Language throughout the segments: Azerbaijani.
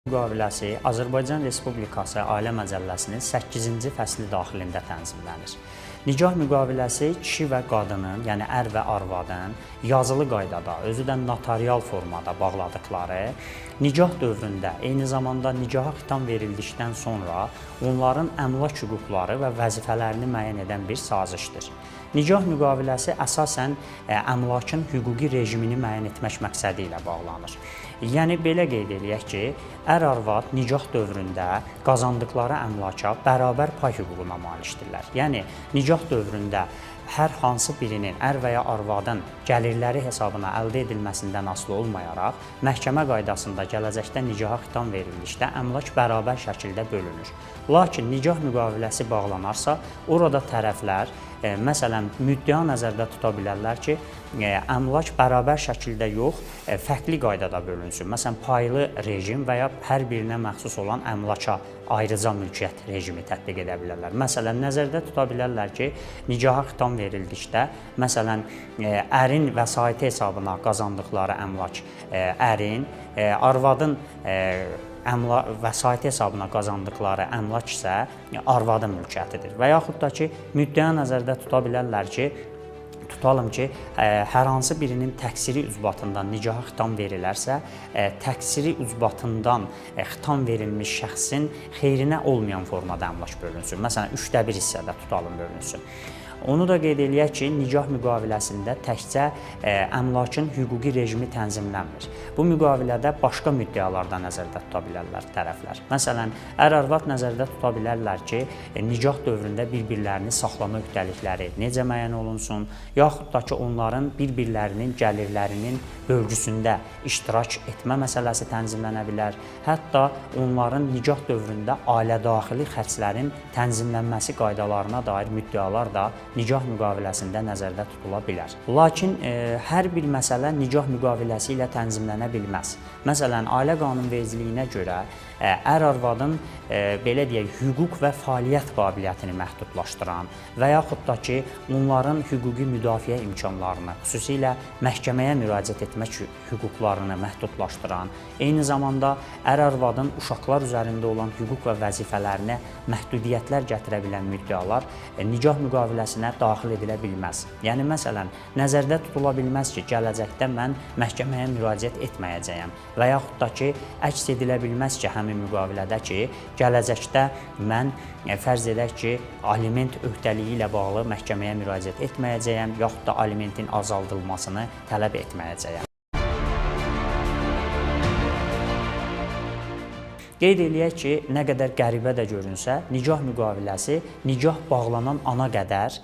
Müqaviləsi Azərbaycan Respublikası Ailə Məcəlləsinin 8-ci fəsli daxilində tənzimlənir. Nikah müqaviləsi kişi və qadının, yəni ər və arvadın yazılı qaydada, özü də notarial formada bağladıkları nikah dövründə, eyni zamanda nikaha xitam verildikdən sonra onların əmlak hüquqları və vəzifələrini müəyyən edən bir sazişdir. Nikah müqaviləsi əsasən əmlakın hüquqi rejimini müəyyən etmək məqsədi ilə bağlanır. Yəni belə qeyd eləyək ki, ər-arvad nikah dövründə qazandıqları əmlaka bərabər pay hüququna malikdirlər. Yəni nikah dövründə hər hansı birinin ər və ya arvadın gəlirləri hesabına əldə edilməsindən asılı olmayaraq, məhkəmə qaydasında gələcəkdə nikaha xitam verildikdə əmlak bərabər şəkildə bölünür. Lakin nikah müqaviləsi bağlanarsa, orada tərəflər məsələn, müddəa nəzərdə tuta bilərlər ki, əmlak bərabər şəkildə yox, fərqli qaydada bölünsün. Məsələn, paylı rejim və ya hər birinə məxsus olan əmlaka ayrıca mülkiyyət rejimi tətbiq edə bilərlər. Məsələn, nəzərdə tuta bilərlər ki, nikaha xitam verildikdə, məsələn, ərin vəsaiti hesabına qazandıqları əmlak ərin, arvadın vəsaiti hesabına qazandıqları əmlak isə arvadın mülkiyyətidir. Və yaxud da ki, müddəa nəzərdə tuta bilərlər ki, tutalım ki, hər hansı birinin təqsiri ucbatından nikaha xitam verilərsə, təqsiri ucbatından xitam verilmiş şəxsin xeyrinə olmayan formada əmlak bölünsün. Məsələn, 1/3 hissədə tutalım bölünsün. Onu da qeyd eləyək ki, nikah müqaviləsində təkcə əmlakın hüquqi rejimi tənzimlənmir. Bu müqavilədə başqa müddəalar da nəzərdə tuta bilərlər tərəflər. Məsələn, ər-arvad nəzərdə tuta bilərlər ki, nikah dövründə bir-birlərini saxlama öhdəlikləri necə müəyyən olunsun, yaxud da ki, onların bir-birlərinin gəlirlərinin bölgüsündə iştirak etmə məsələsi tənzimlənə bilər. Hətta onların nikah dövründə ailədaxili xərclərin tənzimlənməsi qaydalarına dair müddəalar da nikah müqaviləsində nəzərdə tutula bilər. Lakin hər bir məsələ nikah müqaviləsi ilə tənzimlənə bilməz. Məsələn, ailə qanunvericiliyinə görə ər-arvadın belə deyək, hüquq və fəaliyyət qabiliyyətini məhdudlaşdıran və yaxud da ki, onların hüquqi müdafiə imkanlarını, xüsusilə məhkəməyə müraciət etmək hüquqlarını məhdudlaşdıran, eyni zamanda ər-arvadın uşaqlar üzərində olan hüquq və vəzifələrinə məhdudiyyətlər gətirə bilən müddəalar nikah müqaviləsinə daxil edilə bilməz. Yəni, məsələn, nəzərdə tutula bilməz ki, gələcəkdə mən məhkəməyə müraciət etməyəcəyəm və yaxud da ki, əks edilə bilməz ki, həmin müqavilədə ki, gələcəkdə mən fərz edək ki, aliment öhdəliyi ilə bağlı məhkəməyə müraciət etməyəcəyəm, yaxud da alimentin azaldılmasını tələb etməyəcəyəm. Qeyd eləyək ki, nə qədər qəribə də görünsə, nikah müqaviləsi nikah bağlanan ana qədər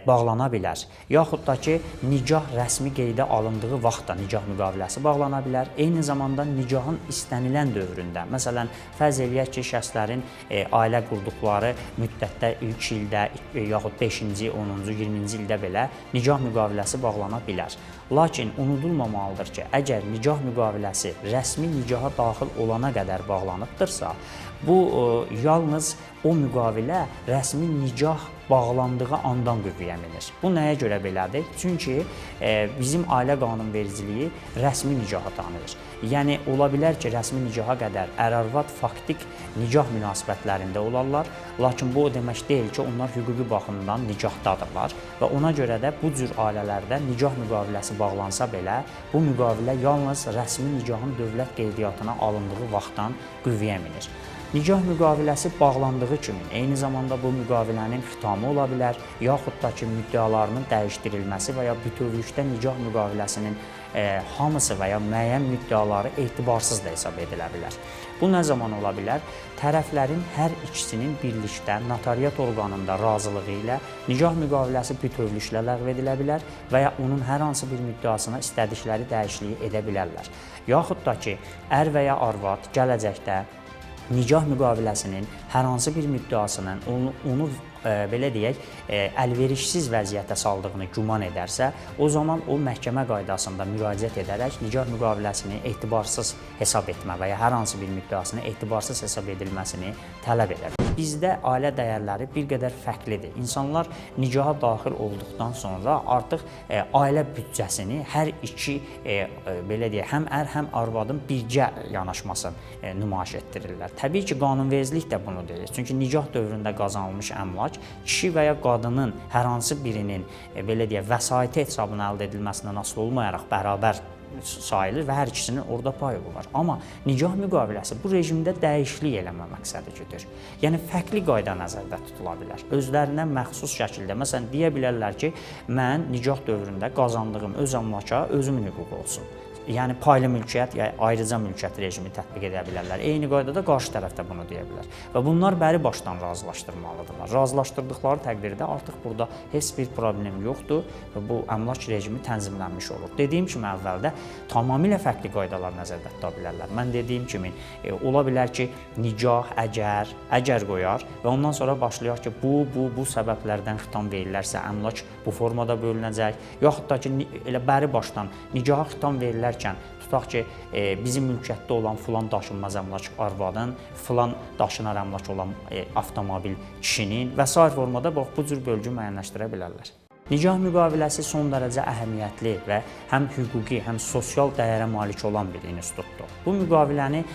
bağlana bilər. Yaxud da ki, nikah rəsmi qeydə alındığı vaxtda nikah müqaviləsi bağlana bilər. Eyni zamanda nikahın istənilən dövründə, məsələn, fərz eləyək ki, şəxslərin ailə qurduqları müddətdə ilk ildə, yaxud 5-ci, 10-cu, 20-ci ildə belə nikah müqaviləsi bağlana bilər. Lakin unudulmamalıdır ki, əgər nikah müqaviləsi rəsmi nikaha daxil olana qədər bağlanıbdırsa, bu yalnız o müqavilə rəsmi nikah bağlandığı andan qüvvəyə minir. Bu nəyə görə belədir? Çünki bizim ailə qanunvericiliyi rəsmi nikaha tanıyır. Yəni, ola bilər ki, rəsmi nikaha qədər ər-arvad faktik nikah münasibətlərində olarlar, lakin bu o demək deyil ki, onlar hüquqi baxımdan nikahdadırlar və ona görə də bu cür ailələrdə nikah müqaviləsi bağlansa belə, bu müqavilə yalnız rəsmi nikahın dövlət qeydiyyatına alındığı vaxtdan qüvvəyə minir. Nikah müqaviləsi bağlandığı kimi, eyni zamanda bu müqavilənin xitamı ola bilər, yaxud da ki, müddəalarının dəyişdirilməsi və ya bütövlükdə nikah müqaviləsinin hamısı və ya müəyyən müddəaları etibarsız da hesab edilə bilər. Bu nə zaman ola bilər? Tərəflərin hər ikisinin birlikdə notariat orqanında razılığı ilə nikah müqaviləsi bütövlüklə ləğv edilə bilər və ya onun hər hansı bir müddəasına istədikləri dəyişikliyi edə bilərlər. Yaxud da ki, ər və ya arvad gələcəkdə nikah müqaviləsinin hər hansı bir müddəasının onu belə deyək, əlverişsiz vəziyyətə saldığını güman edərsə, o zaman o məhkəmə qaydasında müraciət edərək nikah müqaviləsini etibarsız hesab etmə və ya hər hansı bir müddəasını etibarsız hesab edilməsini tələb edər. bizdə ailə dəyərləri bir qədər fərqlidir. İnsanlar nikaha daxil olduqdan sonra artıq ailə büdcəsini hər iki belə deyək, həm ər, həm arvadın birgə yanaşmasını nümayiş etdirirlər. Təbii ki, qanunvericilik də bunu deyir. Çünki nikah dövründə qazanılmış əmlak kişi və ya qadının hər hansı birinin belə deyək, vəsaiti hesabına əldə edilməsindən asılı olmayaraq bərabər sayılır və hər ikisinin orada payı var. Amma nikah müqaviləsi bu rejimdə dəyişiklik eləmə məqsədi güdür. Yəni fərqli qayda nəzərdə tutula bilər. Özlərindən məxsus şəkildə, məsələn, deyə bilərlər ki, mən nikah dövründə qazandığım öz əmlaka özümün hüququ olsun. Yəni paylı mülkiyyət ya ayrıca mülkiyyət rejimi tətbiq edə bilərlər. Eyni qaydada qarşı tərəf də bunu deyə bilər. Və bunlar bəri başdan razılaşdırmalıdırlar. Razılaşdırdıqları təqdirdə artıq burada heç bir problem yoxdur və bu əmlak rejimi tənzimlənmiş olur. Dediyim kimi əvvəldə tamamilə fərqli qaydalar nəzərdə tuta bilərlər. Mən dediyim kimi ola bilər ki, nikah, əgər qoyar və ondan sonra başlayaq ki, bu səbəblərdən xitam verilərsə əmlak bu formada bölünəcək, yaxud da ki, elə bəri başdan nikaha xitam verilərkən tutaq ki, bizim mülkiyyətdə olan filan daşınmaz əmlak arvadın, filan daşınar əmlak olan avtomobil kişinin və sair formada bu cür bölgü müəyyənləşdirə bilərlər. Nikah müqaviləsi son dərəcə əhəmiyyətli və həm hüquqi, həm sosial dəyərə malik olan bir institutdur. Bu müqaviləni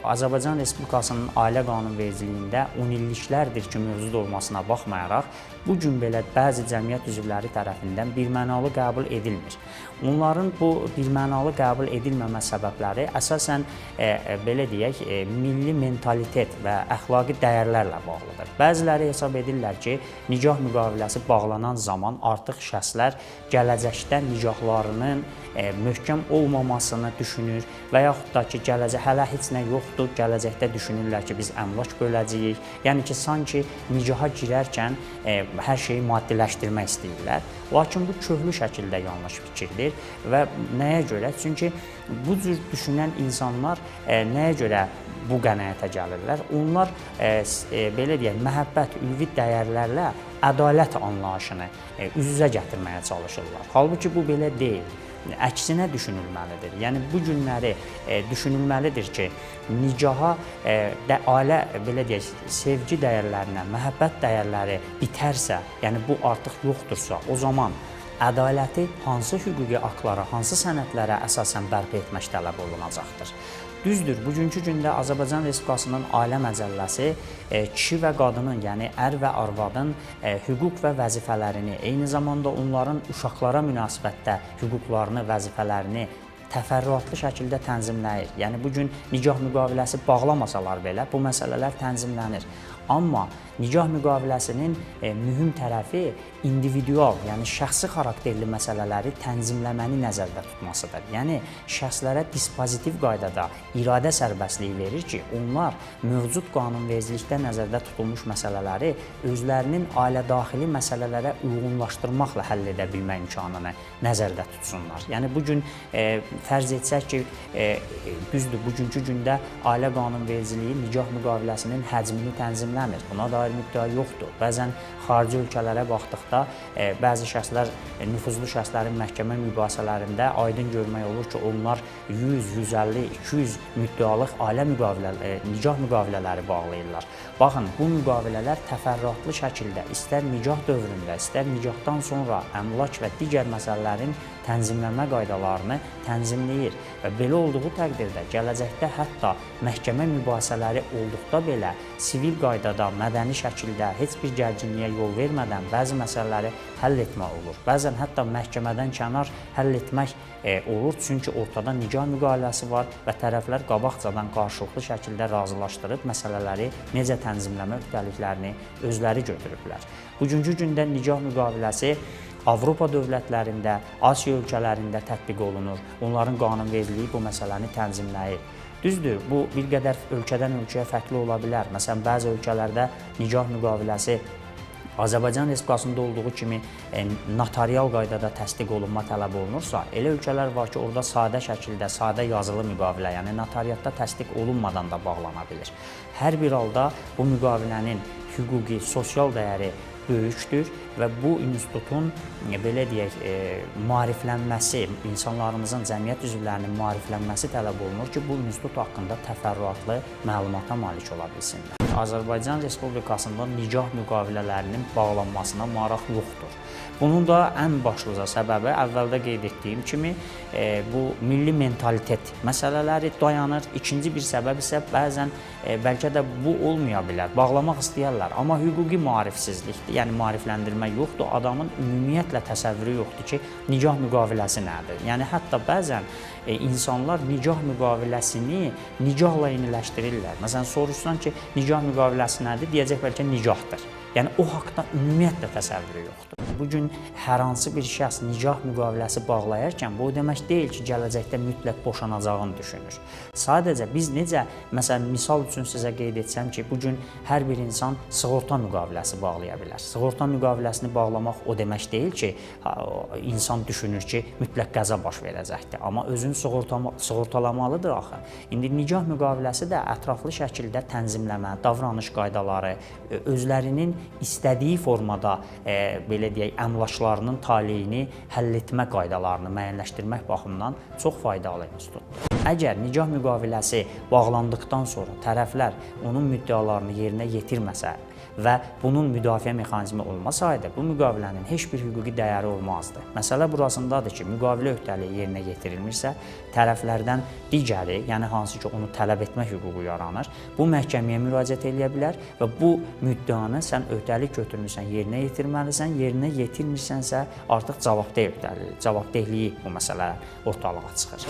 Azərbaycan Respublikasının ailə qanunvericiliyində 10 illiklərdir ki, mövcud olmasına baxmayaraq, bu gün belə bəzi cəmiyyət üzvləri tərəfindən birmənalı qəbul edilmir. Onların bu birmənalı qəbul edilməmə səbəbləri əsasən belə deyək, milli mentalitet və əxlaqi dəyərlərlə bağlıdır. Bəziləri hesab edirlər ki, nikah müqaviləsi bağlanan zaman artıq şəxslər gələcəkdə nikahlarının möhkəm olmamasını düşünür və yaxud da ki, hələ heç nə yoxdur, gələcəkdə düşünürlər ki, biz əmlak böləcəyik. Yəni ki, sanki nikaha girərkən hər şeyi maddiləşdirmək istəyirlər. Lakin bu köhlü şəkildə yanlış fikirdir və nəyə görə? Çünki bu cür düşünən insanlar nəyə görə bu qənaətə gəlirlər? Onlar belə deyək, məhəbbət, ülvi dəyərlərlə ədalət anlayışını üz-üzə gətirməyə çalışırlar. Halbuki bu belə deyil. Əksinə düşünülməlidir. Yəni bu günləri düşünülməlidir ki, nikaha ailə belə deyək, sevgi dəyərlərinə, məhəbbət dəyərləri bitərsə, yəni bu artıq yoxdursa, o zaman ədaləti hansı hüquqi aktlara, hansı sənədlərə əsasən bərpa etmək tələb olunacaqdır. Düzdür, bugünkü gündə Azərbaycan Respublikasının Ailə Məcəlləsi kişi və qadının, yəni ər və arvadın hüquq və vəzifələrini, eyni zamanda onların uşaqlara münasibətdə hüquqlarını, vəzifələrini təfərrüatlı şəkildə tənzimləyir. Yəni bugün nikah müqaviləsi bağlamasalar belə bu məsələlər tənzimlənir. Amma nikah müqaviləsinin mühüm tərəfi individual, yəni şəxsi xarakterli məsələləri tənzimləməni nəzərdə tutmasıdır. Yəni şəxslərə dispozitiv qaydada iradə sərbəstliyi verir ki, onlar mövcud qanunvericilikdə nəzərdə tutulmuş məsələləri özlərinin ailədaxili məsələlərə uyğunlaşdırmaqla həll edə bilmə imkanını nəzərdə tutsunlar. Yəni bugün fərz etsək ki, düzdür, bugünkü gündə ailə qanunvericiliyi nikah müqaviləsinin həcmini tənzimləmir. Buna dair müddəa yoxdur. Bəzən xarici ölkələrə baxdıqda bəzi şəxslər, nüfuzlu şəxslərin məhkəmə mübahisələrində aydın görmək olur ki, onlar 100, 150, 200 müddəalıq nikah müqavilələri bağlayırlar. Baxın, bu müqavilələr təfərrüatlı şəkildə istər nikah dövründə, istər nikahdan sonra əmlak və digər məsələlərin tənzimləmə qaydalarını tənzimləyir və belə olduğu təqdirdə gələcəkdə hətta məhkəmə mübahisələri olduqda belə sivil qaydada, mədəni şəkildə heç bir gərginliyə yol vermədən bəzi məsələləri həll etmək olur. Bəzən hətta məhkəmədən kənar həll etmək olur, çünki ortada nikah müqaviləsi var və tərəflər qabaqcadan qarşılıqlı şəkildə razılaşdırıb məsələləri necə tənzimləmə öhdəliklərini özləri götürüblər. Bugünkü gündə nikah müqaviləsi Avropa dövlətlərində, Asiya ölkələrində tətbiq olunur. Onların qanunvericiliyi bu məsələni tənzimləyir. Düzdür, bu bir qədər ölkədən ölkəyə fərqli ola bilər. Məsələn, bəzi ölkələrdə nikah müqaviləsi Azərbaycan Respublikasında olduğu kimi notarial qaydada təsdiq olunma tələb olunursa, elə ölkələr var ki, orada sadə şəkildə, sadə yazılı müqavilə, yəni notariatda təsdiq olunmadan da bağlana bilir. Hər bir halda bu müqavilənin hüquqi, sosial dəyəri böyükdür və bu institutun belə deyək, maariflənməsi, insanlarımızın, cəmiyyət üzvlərinin maariflənməsi tələb olunur ki, bu institut haqqında təfərrüatlı məlumata malik ola bilsinlər. Azərbaycan Respublikasında nikah müqavilələrinin bağlanmasına maraq yoxdur. Bunun da ən başlıca səbəbi əvvəldə qeyd etdiyim kimi bu milli mentalitet məsələləri dayanır. İkinci bir səbəb isə bəzən bəlkə də bu olmaya bilər. Bağlamaq istəyirlər, amma hüquqi maarifsizlikdir. Yəni maarifləndirmə yoxdur. Adamın ümumiyyətlə təsəvvürü yoxdur ki, nikah müqaviləsi nədir? Yəni hətta bəzən insanlar nikah müqaviləsini nikahla eyniləşdirirlər. Məsələn, soruşsan ki, nikah müqaviləsi nədir? Deyəcək bəlkə nikahdır. Yəni o haqqda ümumiyyətlə təsəvvürü yoxdur. Bu gün hər hansı bir şəxs nikah müqaviləsi bağlayarkən bu o demək deyil ki, gələcəkdə mütləq boşanacağını düşünür. Sadəcə biz necə, məsələn, misal üçün sizə qeyd etsəm ki, bu gün hər bir insan sığorta müqaviləsi bağlaya bilər. Sığorta müqaviləsini bağlamaq o demək deyil ki, insan düşünür ki, mütləq qəza baş verəcəkdir. Amma özünü sığortalamalıdır axı. İndi nikah müqaviləsi də ətraflı şəkildə tənzimləmə, davranış qaydaları, özlərinin istədiyi formada belə deyək, əmlaklarının taleyini həll etmə qaydalarını müəyyənləşdirmək baxımından çox faydalı institutdur. Əgər nikah müqaviləsi bağlandıqdan sonra tərəflər onun müddəalarını yerinə yetirməsə və bunun müdafiə mexanizmi olmasaydı, bu müqavilənin heç bir hüquqi dəyəri olmazdı. Məsələ burasındadır ki, müqavilə öhdəliyi yerinə yetirilmirsə, tərəflərdən digəri, yəni hansı ki, onu tələb etmək hüququ yaranır, bu məhkəməyə müraciət edə bilər və bu müddəanı sən öhdəlik götürmüsən, yerinə yetirməlisən, yerinə yetirmirsənsə, artıq cavabdehliyi bu məsələ ortalığa çıxır.